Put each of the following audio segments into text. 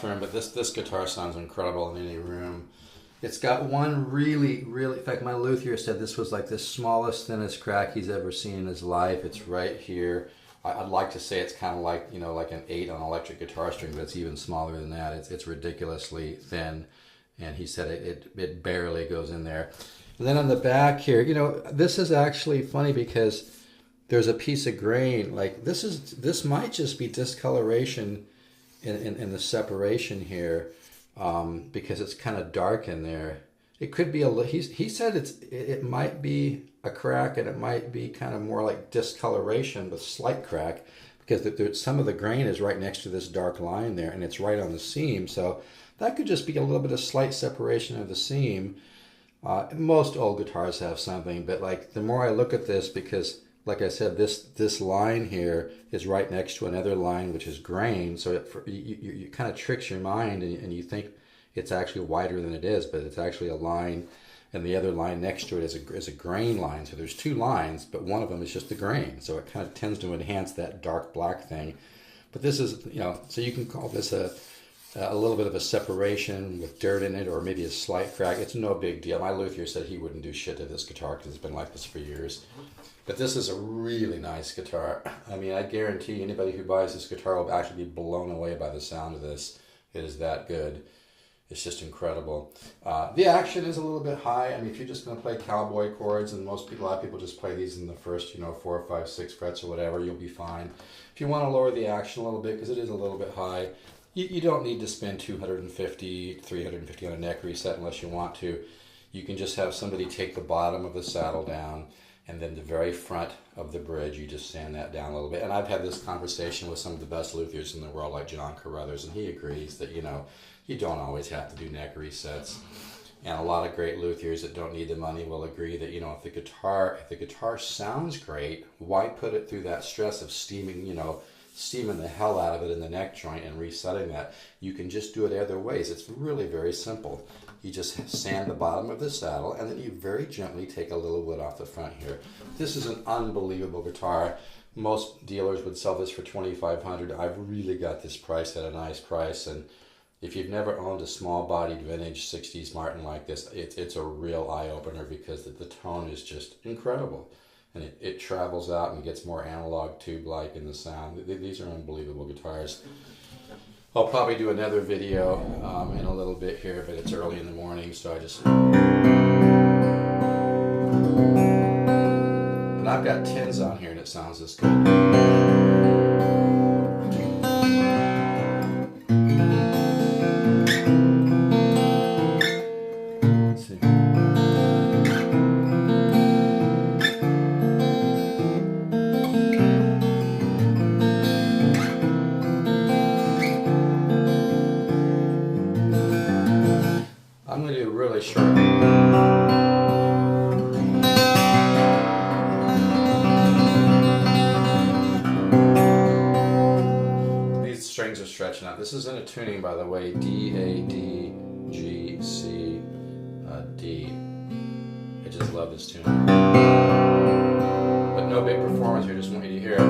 bathroom, but this guitar sounds incredible in any room. It's got one really, really, in fact, my luthier said this was like the smallest, thinnest crack he's ever seen in his life. It's right here. I'd like to say it's kind of like, you know, like an 8 on an electric guitar string, but it's even smaller than that. It's ridiculously thin, and he said it barely goes in there. And then on the back here, you know, this is actually funny because there's a piece of grain. Like this might just be discoloration in the separation here, because it's kind of dark in there. It could be he said it might be a crack, and it might be kind of more like discoloration with slight crack, because some of the grain is right next to this dark line there, and it's right on the seam. So that could just be a little bit of slight separation of the seam. Most old guitars have something, but like the more I look at this, because like I said, this line here is right next to another line which is grain, so you kind of tricks your mind, and you think it's actually wider than it is, but it's actually a line, and the other line next to it is a grain line. So there's two lines, but one of them is just the grain, so it kind of tends to enhance that dark black thing. But this is, you know, so you can call this a little bit of a separation with dirt in it, or maybe a slight crack. It's no big deal. My luthier said he wouldn't do shit to this guitar because it's been like this for years. But this is a really nice guitar. I mean, I guarantee anybody who buys this guitar will actually be blown away by the sound of this. It is that good. It's just incredible. The action is a little bit high. I mean, if you're just going to play cowboy chords, and a lot of people just play these in the first, 4, 5, 6 frets or whatever, you'll be fine. If you want to lower the action a little bit, because it is a little bit high, you don't need to spend $250, $350 on a neck reset unless you want to. You can just have somebody take the bottom of the saddle down, and then the very front of the bridge, you just sand that down a little bit. And I've had this conversation with some of the best luthiers in the world, like John Carruthers, and he agrees that, you don't always have to do neck resets. And a lot of great luthiers that don't need the money will agree that, if the guitar sounds great, why put it through that stress of steaming the hell out of it in the neck joint and resetting that? You can just do it other ways. It's really very simple. You just sand the bottom of the saddle, and then you very gently take a little wood off the front here. This is an unbelievable guitar. Most dealers would sell this for $2,500. I've really got this priced at a nice price, and if you've never owned a small-bodied vintage 60s Martin like this, it's a real eye-opener, because the tone is just incredible. And it travels out and gets more analog tube-like in the sound. These are unbelievable guitars. I'll probably do another video in a little bit here, but it's early in the morning, so I just... And I've got tins on here, and it sounds this good. I'm going to do really short. These strings are stretching out. This is in a tuning, by the way, D, A, D, G, C, D. I just love this tune. But no big performance here, just want you to hear it.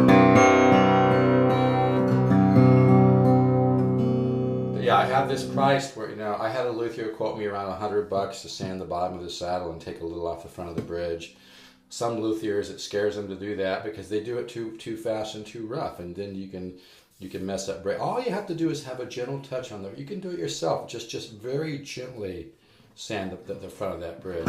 Yeah, I have this priced where, I had a luthier quote me around $100 to sand the bottom of the saddle and take a little off the front of the bridge. Some luthiers, it scares them to do that because they do it too fast and too rough, and then you can mess up. All you have to do is have a gentle touch on there. You can do it yourself. Just very gently sand the front of that bridge.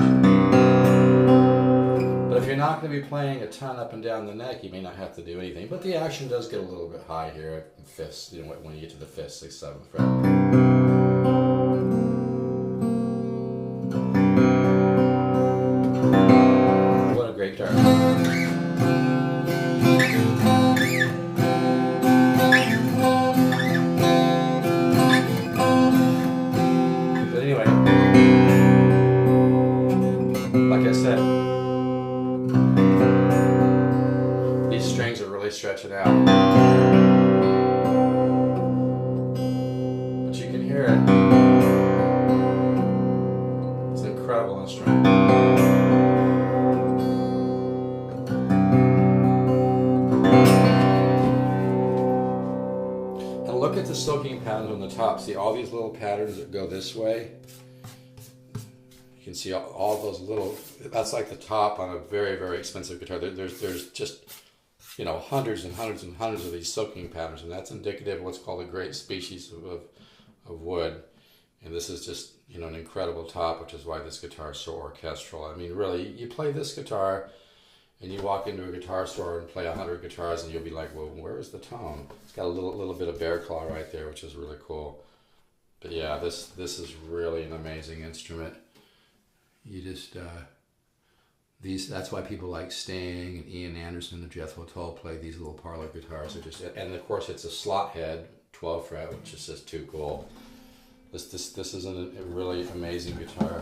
But if you're not going to be playing a ton up and down the neck, you may not have to do anything. But the action does get a little bit high here at fifths, when you get to the 5th, 6th, 7th fret. What a great guitar. But anyway, like I said, these strings are really stretching out. But you can hear it. It's an incredible instrument. And look at the soaking patterns on the top, see all these little patterns that go this way? You can see all those little, that's like the top on a very, very expensive guitar. There's just, you know, hundreds and hundreds and hundreds of these soaking patterns, and that's indicative of what's called a great species of wood. And this is just, you know, an incredible top, which is why this guitar is so orchestral. I mean, really, you play this guitar and you walk into a guitar store and play 100 guitars and you'll be like, well, where is the tone? It's got a little bit of bear claw right there, which is really cool. But yeah, this is really an amazing instrument. You just, that's why people like Sting and Ian Anderson and Jethro Tull play these little Parlor guitars. They're just, and of course it's a slot head, 12 fret, which is just too cool. This is a really amazing guitar.